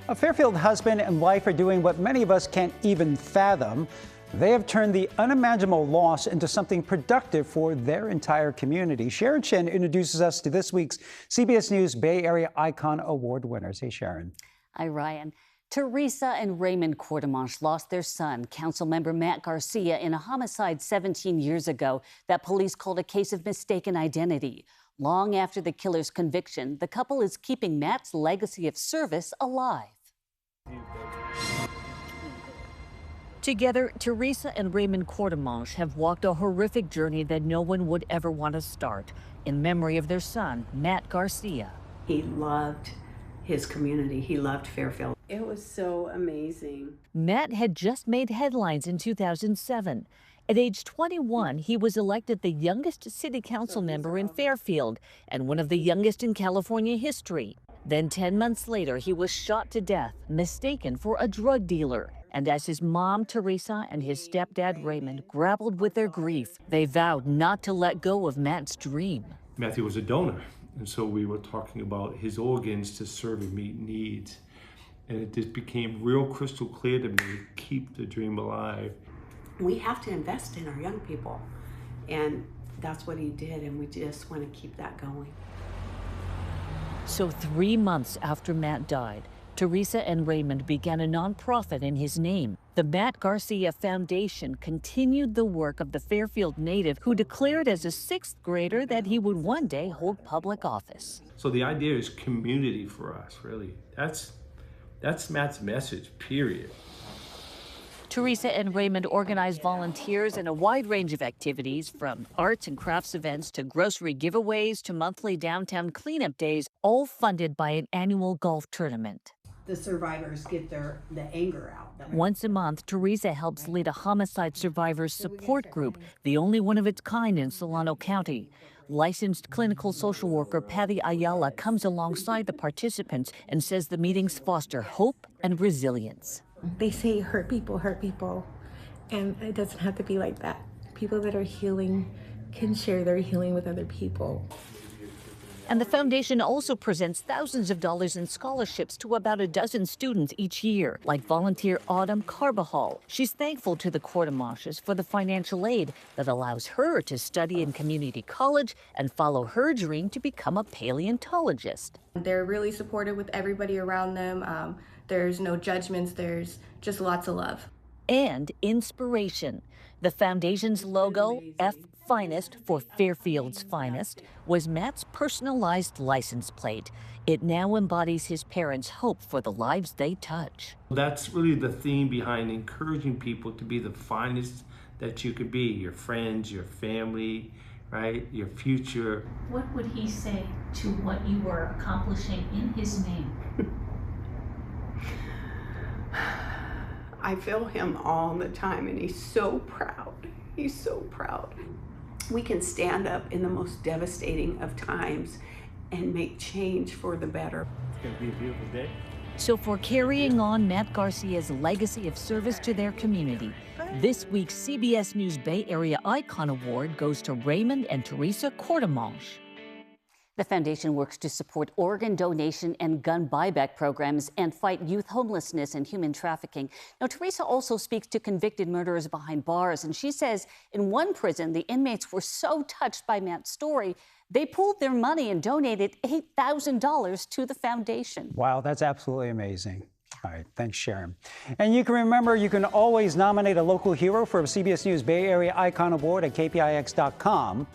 A Fairfield husband and wife are doing what many of us can't even fathom. They have turned the unimaginable loss into something productive for their entire community. Sharon introduces us to this week's CBS News Bay Area Icon Award winners. Hey, Sharon. Hi, Ryan. Teresa and Raymond Courtemanche lost their son, Councilmember Matt Garcia, in a homicide 17 years ago that police called a case of mistaken identity. Long after the killer's conviction, the couple is keeping Matt's legacy of service alive. Together, Teresa and Raymond Courtemanche have walked a horrific journey that no one would ever want to start, in memory of their son, Matt Garcia. He loved his community. He loved Fairfield. It was so amazing. Matt had just made headlines in 2007. At age 21, he was elected the youngest city council member in Fairfield and one of the youngest in California history. Then 10 months later, he was shot to death, mistaken for a drug dealer. And as his mom, Teresa, and his stepdad, Raymond, grappled with their grief, they vowed not to let go of Matt's dream. Matthew was a donor, and so we were talking about his organs to serve and meet needs. And it just became real crystal clear to me to keep the dream alive. We have to invest in our young people, and that's what he did, and we just want to keep that going. So 3 months after Matt died, Teresa and Raymond began a nonprofit in his name. The Matt Garcia Foundation continued the work of the Fairfield native who declared as a 6th grader that he would one day hold public office. So the idea is community for us, really. That's Matt's message, period. Teresa and Raymond organized volunteers in a wide range of activities, from arts and crafts events to grocery giveaways to monthly downtown cleanup days, all funded by an annual golf tournament. The survivors get the anger out. Once a month, Teresa helps lead a homicide survivors support group, the only one of its kind in Solano County. Licensed clinical social worker Patty Ayala comes alongside the participants and says the meetings foster hope and resilience. They say hurt people, and it doesn't have to be like that. People that are healing can share their healing with other people. And the foundation also presents thousands of dollars in scholarships to about a dozen students each year, like volunteer Autumn Carbajal. She's thankful to the Courtemanches for the financial aid that allows her to study in community college and follow her dream to become a paleontologist. They're really supportive with everybody around them. There's no judgments, there's just lots of love. And inspiration. The foundation's logo, F Finest for Fairfield's Finest, was Matt's personalized license plate. It now embodies his parents' hope for the lives they touch. That's really the theme behind encouraging people to be the finest that you could be, your friends, your family, right, your future. What would he say to what you were accomplishing in his name? I feel him all the time, and he's so proud. He's so proud. We can stand up in the most devastating of times and make change for the better. It's going to be a beautiful day. So for carrying on Matt Garcia's legacy of service to their community, this week's CBS News Bay Area Icon Award goes to Raymond and Teresa Courtemanche. The foundation works to support organ donation and gun buyback programs and fight youth homelessness and human trafficking. Now, Teresa also speaks to convicted murderers behind bars, and she says in one prison, the inmates were so touched by Matt's story, they pooled their money and donated $8,000 to the foundation. Wow, that's absolutely amazing. All right, thanks, Sharon. And you can remember, you can always nominate a local hero for a CBS News Bay Area Icon Award at kpix.com/icon.